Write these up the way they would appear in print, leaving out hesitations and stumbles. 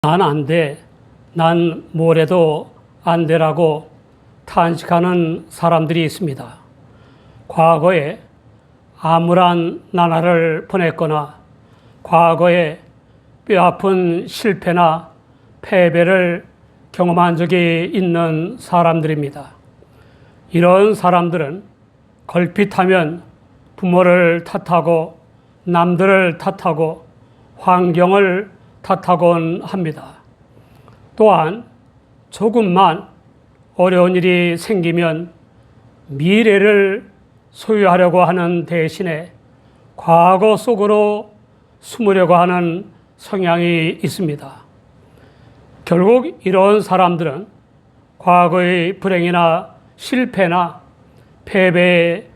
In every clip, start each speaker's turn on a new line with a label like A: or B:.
A: 난 안 돼. 난 뭐래도 안 되라고 탄식하는 사람들이 있습니다. 과거에 암울한 나날을 보냈거나 과거에 뼈아픈 실패나 패배를 경험한 적이 있는 사람들입니다. 이런 사람들은 걸핏하면 부모를 탓하고 남들을 탓하고 환경을 탓하곤 합니다. 또한 조금만 어려운 일이 생기면 미래를 소유하려고 하는 대신에 과거 속으로 숨으려고 하는 성향이 있습니다. 결국 이런 사람들은 과거의 불행이나 실패나 패배의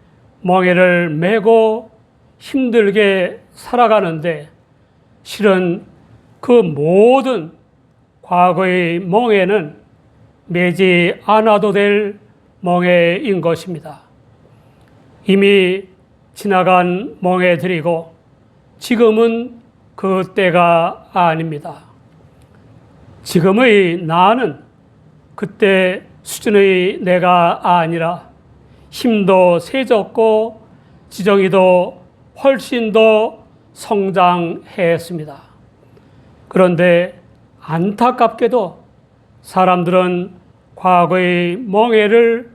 A: 멍에를 메고 힘들게 살아가는데 실은 그 모든 과거의 멍에는 매지 않아도 될 멍에인 것입니다. 이미 지나간 멍에들이고 지금은 그 때가 아닙니다. 지금의 나는 그때 수준의 내가 아니라 힘도 세졌고 지정이도 훨씬 더 성장했습니다. 그런데 안타깝게도 사람들은 과거의 멍에를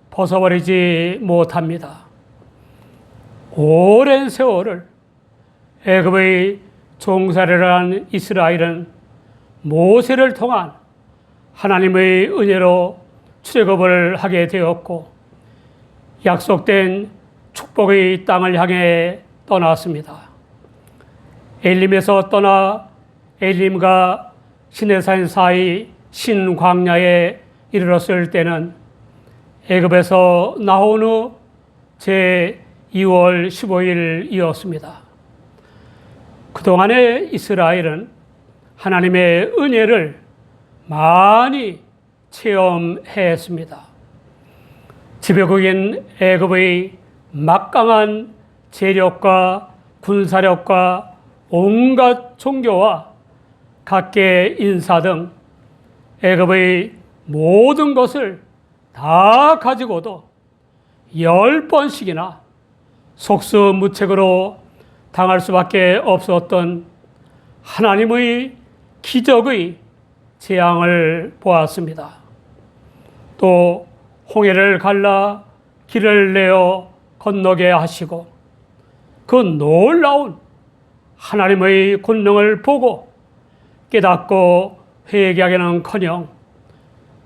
A: 벗어버리지 못합니다. 오랜 세월을 애굽의 종살이를 한 이스라엘은 모세를 통한 하나님의 은혜로 출애굽을 하게 되었고 약속된 축복의 땅을 향해 떠났습니다. 엘림에서 떠나 엘림과 시내산 사이 신광야에 이르렀을 때는 애굽에서 나온 후 제2월 15일이었습니다. 그동안의 이스라엘은 하나님의 은혜를 많이 체험했습니다. 지배국인 애굽의 막강한 재력과 군사력과 온갖 종교와 각계 인사 등 애굽의 모든 것을 다 가지고도 10번씩이나 속수무책으로 당할 수밖에 없었던 하나님의 기적의 재앙을 보았습니다. 또 홍해를 갈라 길을 내어 건너게 하시고 그 놀라운 하나님의 권능을 보고 깨닫고 회개하기는커녕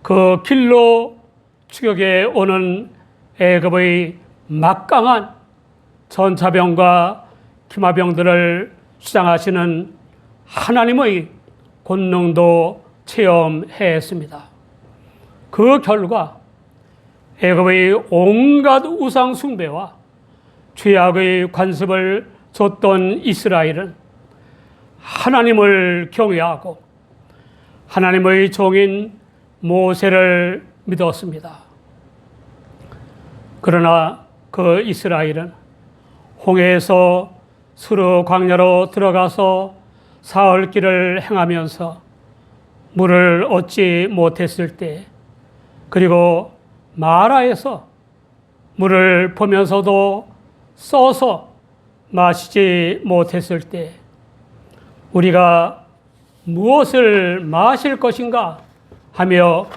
A: 그 길로 추격해 오는 애굽의 막강한 전차병과 기마병들을 수장하시는 하나님의 권능도 체험했습니다. 그 결과 애굽의 온갖 우상 숭배와 죄악의 관습을 줬던 이스라엘은 하나님을 경외하고 하나님의 종인 모세를 믿었습니다. 그러나 그 이스라엘은 홍해에서 수르 광야로 들어가서 사흘 길을 행하면서 물을 얻지 못했을 때, 그리고 마라에서 물을 보면서도 써서 마시지 못했을 때 우리가 무엇을 마실 것인가 하며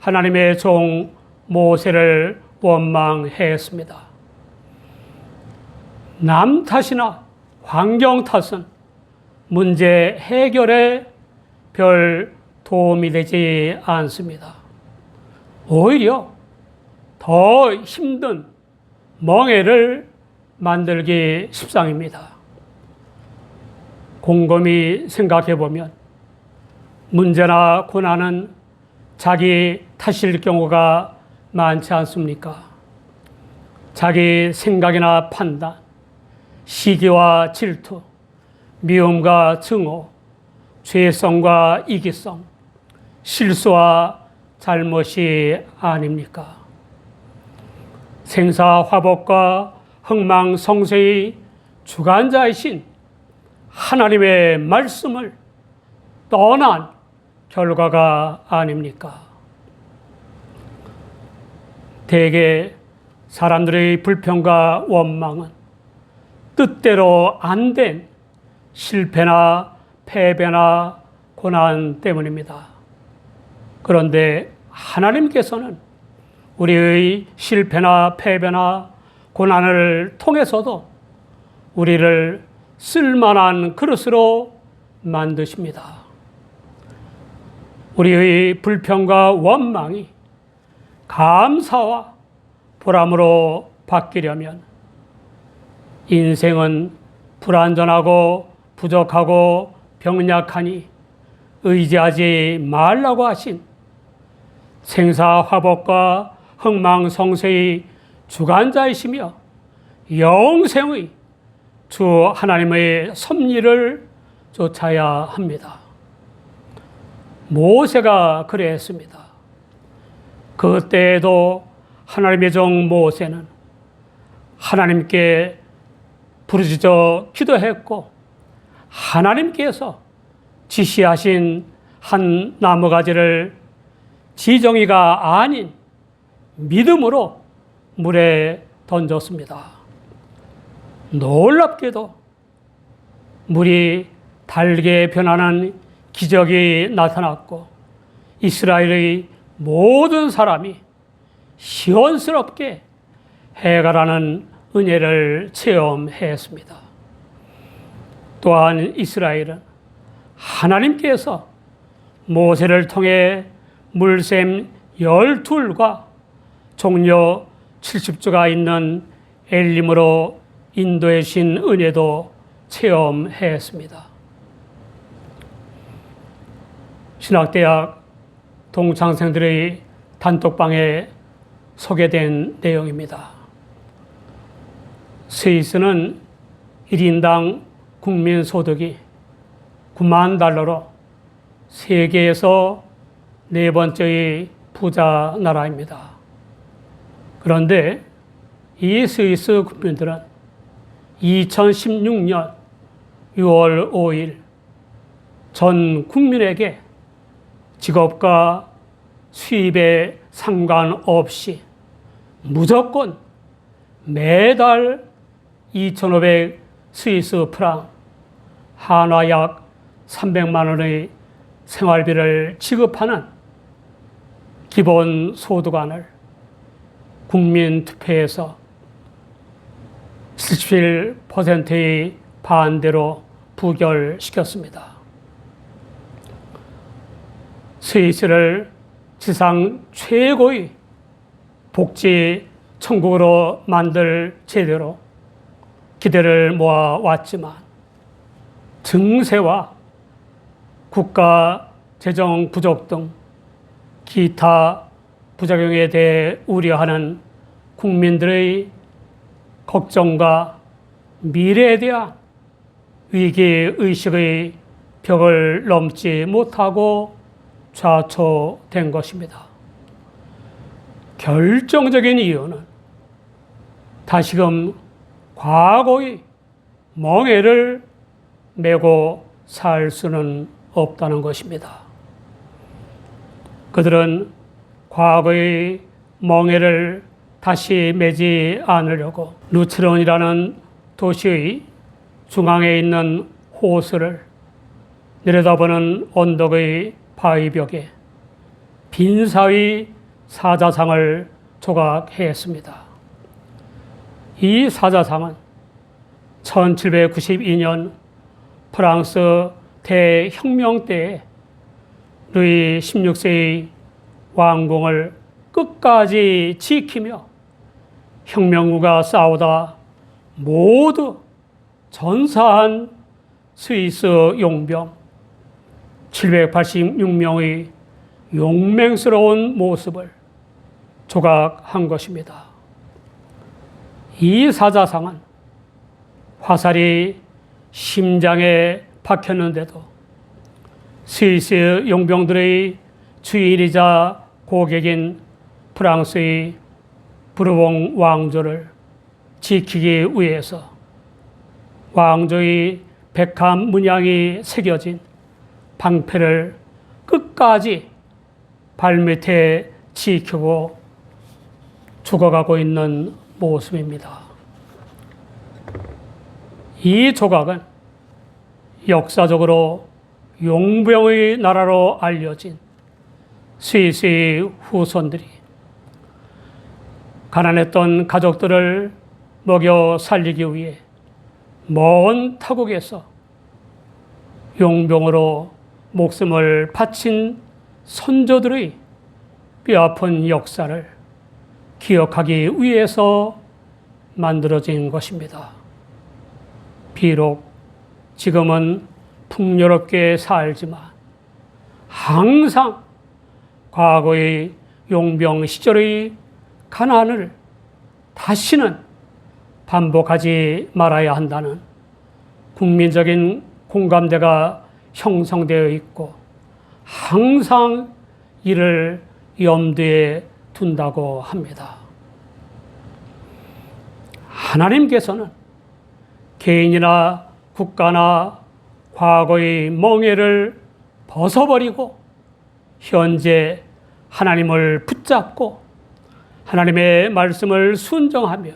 A: 하나님의 종 모세를 원망했습니다. 남 탓이나 환경 탓은 문제 해결에 별 도움이 되지 않습니다. 오히려 더 힘든 멍에를 만들기 십상입니다. 곰곰이 생각해 보면 문제나 고난은 자기 탓일 경우가 많지 않습니까? 자기 생각이나 판단, 시기와 질투, 미움과 증오, 죄성과 이기성, 실수와 잘못이 아닙니까? 생사화복과 흥망성쇠의 주관자이신 하나님의 말씀을 떠난 결과가 아닙니까? 대개 사람들의 불평과 원망은 뜻대로 안 된 실패나 패배나 고난 때문입니다. 그런데 하나님께서는 우리의 실패나 패배나 고난을 통해서도 우리를 쓸만한 그릇으로 만드십니다. 우리의 불평과 원망이 감사와 보람으로 바뀌려면 인생은 불완전하고 부족하고 병약하니 의지하지 말라고 하신 생사화복과 흥망성쇠의 주관자이시며 영생의 주 하나님의 섭리를 쫓아야 합니다. 모세가 그랬습니다. 그때에도 하나님의 종 모세는 하나님께 부르짖어 기도했고 하나님께서 지시하신 한 나무가지를 지정이가 아닌 믿음으로 물에 던졌습니다. 놀랍게도 물이 달게 변하는 기적이 나타났고 이스라엘의 모든 사람이 시원스럽게 해가라는 은혜를 체험했습니다. 또한 이스라엘은 하나님께서 모세를 통해 물샘 12과 종려 70주가 있는 엘림으로 인도해 주신 은혜도 체험했습니다. 신학대학 동창생들의 단톡방에 소개된 내용입니다. 스위스는 1인당 국민소득이 9만 달러로 세계에서 네 번째의 부자 나라입니다. 그런데 이 스위스 국민들은 2016년 6월 5일 전 국민에게 직업과 수입에 상관없이 무조건 매달 2,500 스위스 프랑, 한화 약 300만 원의 생활비를 지급하는 기본 소득안을 국민투표에서 77%의 반대로 부결시켰습니다. 스위스를 지상 최고의 복지 천국으로 만들 제도로 기대를 모아왔지만 증세와 국가 재정 부족 등 기타 부작용에 대해 우려하는 국민들의 걱정과 미래에 대한 위기의식의 벽을 넘지 못하고 좌초된 것입니다. 결정적인 이유는 다시금 과거의 멍에를 메고 살 수는 없다는 것입니다. 그들은 과거의 멍에를 다시 매지 않으려고 루츠런이라는 도시의 중앙에 있는 호수를 내려다보는 언덕의 바위벽에 빈사의 사자상을 조각했습니다. 이 사자상은 1792년 프랑스 대혁명 때에 루이 16세의 왕궁을 끝까지 지키며 혁명군과 싸우다 모두 전사한 스위스 용병 786명의 용맹스러운 모습을 조각한 것입니다. 이 사자상은 화살이 심장에 박혔는데도 스위스 용병들의 주인이자 고객인 프랑스의 부르봉 왕조를 지키기 위해서 왕조의 백합 문양이 새겨진 방패를 끝까지 발밑에 지키고 죽어가고 있는 모습입니다. 이 조각은 역사적으로 용병의 나라로 알려진 스위스의 후손들이 가난했던 가족들을 먹여 살리기 위해 먼 타국에서 용병으로 목숨을 바친 선조들의 뼈아픈 역사를 기억하기 위해서 만들어진 것입니다. 비록 지금은 풍요롭게 살지만 항상 과거의 용병 시절의 가난을 다시는 반복하지 말아야 한다는 국민적인 공감대가 형성되어 있고 항상 이를 염두에 둔다고 합니다. 하나님께서는 개인이나 국가나 과거의 멍에를 벗어버리고 현재 하나님을 붙잡고 하나님의 말씀을 순종하며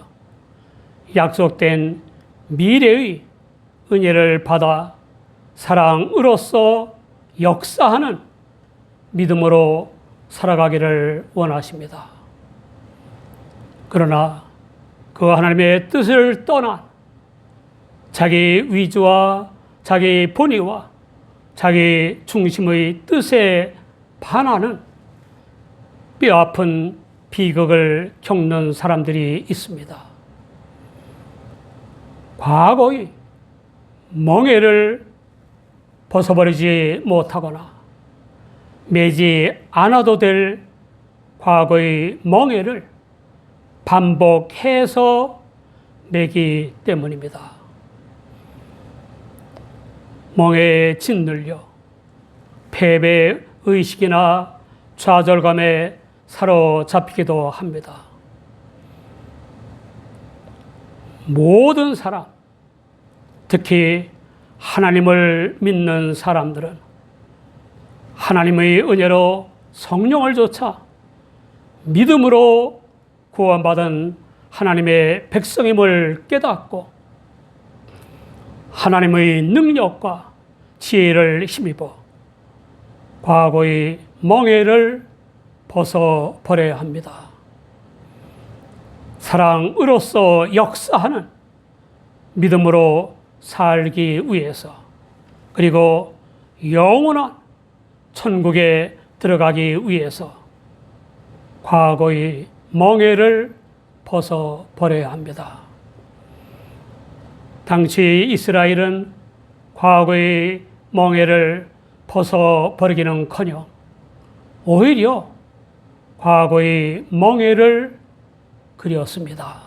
A: 약속된 미래의 은혜를 받아 사랑으로서 역사하는 믿음으로 살아가기를 원하십니다. 그러나 그 하나님의 뜻을 떠난 자기 위주와 자기 본의와 자기 중심의 뜻에 반하는 뼈아픈 비극을 겪는 사람들이 있습니다. 과거의 멍에를 벗어버리지 못하거나 매지 않아도 될 과거의 멍에를 반복해서 매기 때문입니다. 멍에에 짓눌려 패배 의식이나 좌절감에 사로잡히기도 합니다. 모든 사람, 특히 하나님을 믿는 사람들은 하나님의 은혜로 성령을 조차 믿음으로 구원받은 하나님의 백성임을 깨닫고 하나님의 능력과 지혜를 힘입어 과거의 멍에를 벗어버려야 합니다. 사랑으로서 역사하는 믿음으로 살기 위해서 그리고 영원한 천국에 들어가기 위해서 과거의 멍에를 벗어버려야 합니다. 당시 이스라엘은 과거의 멍에를 벗어버리기는커녕 오히려 과거의 멍에를 그렸습니다.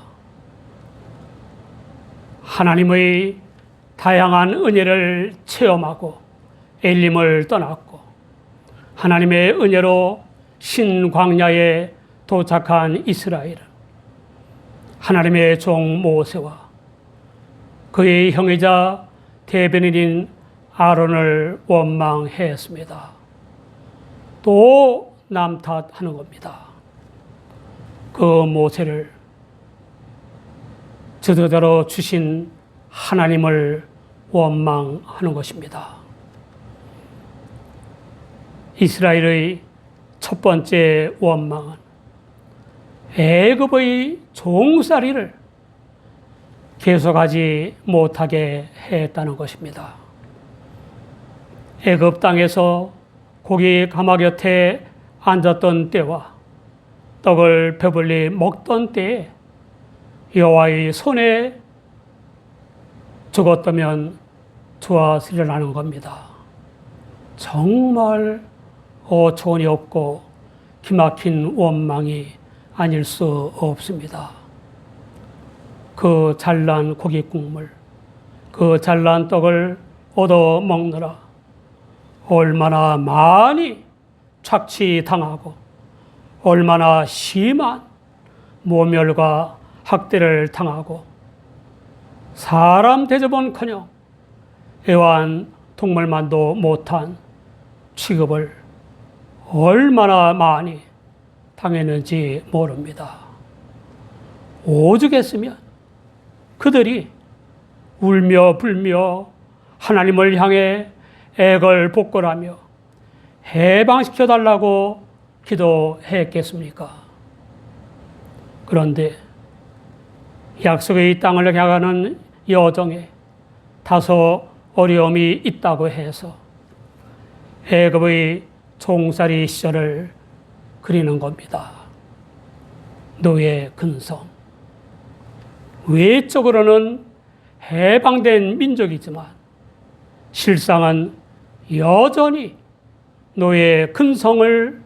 A: 하나님의 다양한 은혜를 체험하고 엘림을 떠났고 하나님의 은혜로 신광야에 도착한 이스라엘은 하나님의 종 모세와 그의 형이자 대변인인 아론을 원망했습니다. 또 남탓하는 겁니다. 그 모세를 저들대로 주신 하나님을 원망하는 것입니다. 이스라엘의 첫 번째 원망은 애굽의 종살이를 계속하지 못하게 했다는 것입니다. 애굽 땅에서 고기 가마 곁에 앉았던 때와 떡을 배불리 먹던 때에 여호와의 손에 죽었다면 좋았으리라는 겁니다. 정말 어처구니 없고 기막힌 원망이 아닐 수 없습니다. 그 잘난 고기 국물, 그 잘난 떡을 얻어 먹느라 얼마나 많이 착취당하고 얼마나 심한 모멸과 학대를 당하고 사람 대접은커녕 애완 동물만도 못한 취급을 얼마나 많이 당했는지 모릅니다. 오죽했으면 그들이 울며 불며 하나님을 향해 애걸복걸하며 해방시켜달라고 기도했겠습니까? 그런데 약속의 땅을 향하는 여정에 다소 어려움이 있다고 해서 애굽의 종살이 시절을 그리는 겁니다. 노예 근성. 외적으로는 해방된 민족이지만 실상은 여전히 노예 근성을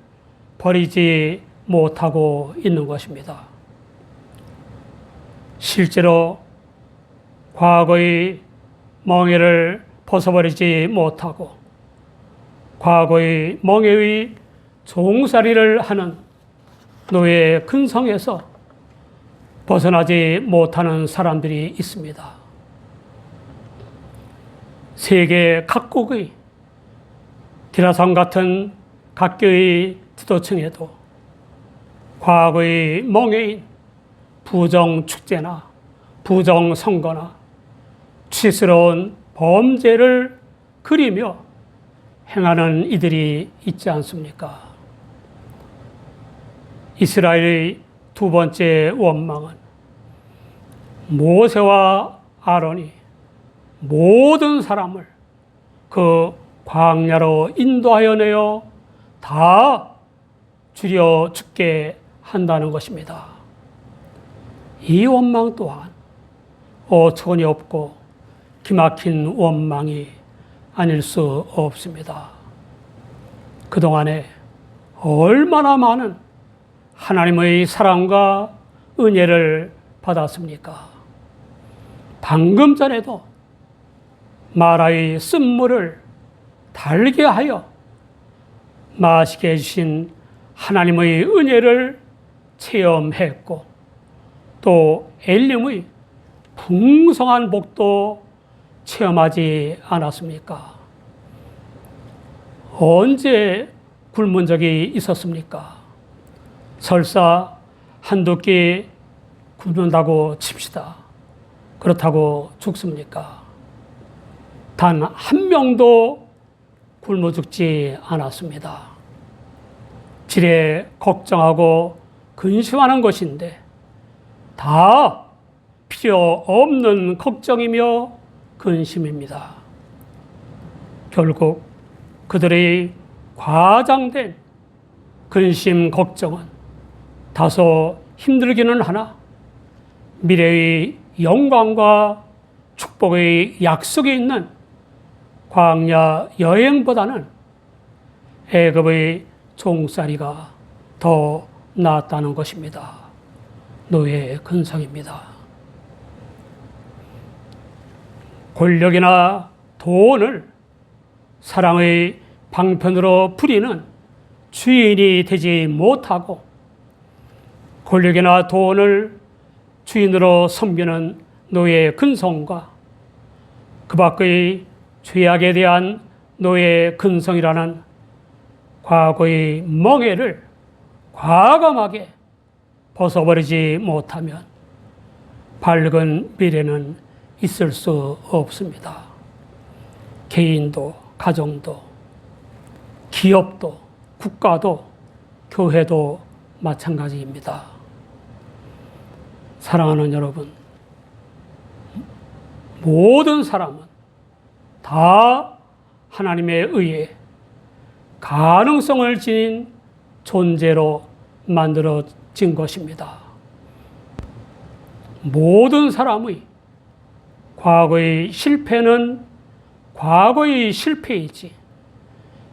A: 버리지 못하고 있는 것입니다. 실제로 과거의 멍에를 벗어버리지 못하고 과거의 멍에의 종살이를 하는 노예 근성에서 벗어나지 못하는 사람들이 있습니다. 세계 각국의 디라산 같은 각계의 지도층에도 과거의 멍에인 부정축제나 부정선거나 취스러운 범죄를 그리며 행하는 이들이 있지 않습니까? 이스라엘의 두 번째 원망은 모세와 아론이 모든 사람을 그 광야로 인도하여 내어 다 죽여 죽게 한다는 것입니다. 이 원망 또한 어처구니 없고 기막힌 원망이 아닐 수 없습니다. 그동안에 얼마나 많은 하나님의 사랑과 은혜를 받았습니까? 방금 전에도 마라의 쓴물을 달게 하여 마시게 해주신 하나님의 은혜를 체험했고 또 엘림의 풍성한 복도 체험하지 않았습니까? 언제 굶은 적이 있었습니까? 설사 한두 끼 굶는다고 칩시다. 그렇다고 죽습니까? 단 한 명도 굶어 죽지 않았습니다. 지레 걱정하고 근심하는 것인데 다 필요 없는 걱정이며 근심입니다. 결국 그들의 과장된 근심 걱정은 다소 힘들기는 하나 미래의 영광과 축복의 약속이 있는 광야 여행보다는 애굽의 종살이가 더 낫다는 것입니다. 노예 근성입니다. 권력이나 돈을 사랑의 방편으로 부리는 주인이 되지 못하고 권력이나 돈을 주인으로 섬기는 노예 근성과 그 밖의 죄악에 대한 노예 근성이라는 과거의 멍에를 과감하게 벗어버리지 못하면 밝은 미래는 있을 수 없습니다. 개인도, 가정도, 기업도, 국가도, 교회도 마찬가지입니다. 사랑하는 여러분, 모든 사람은 다 하나님에 의해 가능성을 지닌 존재로 만들어진 것입니다. 모든 사람의 과거의 실패는 과거의 실패이지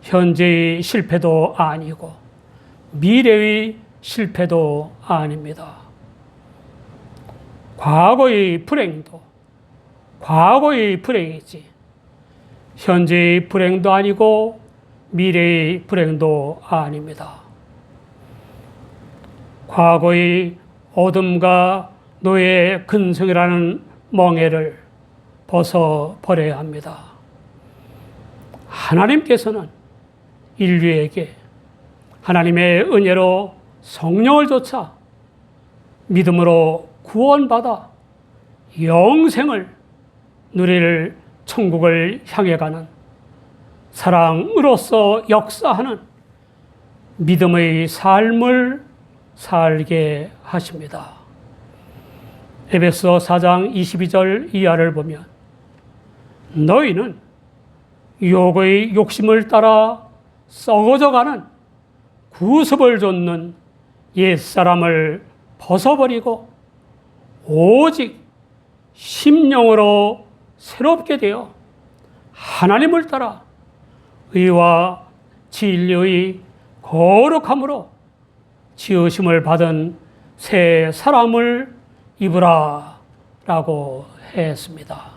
A: 현재의 실패도 아니고 미래의 실패도 아닙니다. 과거의 불행도 과거의 불행이지 현재의 불행도 아니고 미래의 불행도 아닙니다. 과거의 어둠과 노예 근성이라는 멍에를 벗어버려야 합니다. 하나님께서는 인류에게 하나님의 은혜로 성령을 좇아 믿음으로 구원받아 영생을 누릴 천국을 향해 가는 사랑으로서 역사하는 믿음의 삶을 살게 하십니다. 에베소 4장 22절 이하를 보면 너희는 육의 욕심을 따라 썩어져가는 구습을 좇는 옛사람을 벗어버리고 오직 심령으로 새롭게 되어 하나님을 따라 의와 진리의 거룩함으로 지으심을 받은 새 사람을 입으라 라고 했습니다.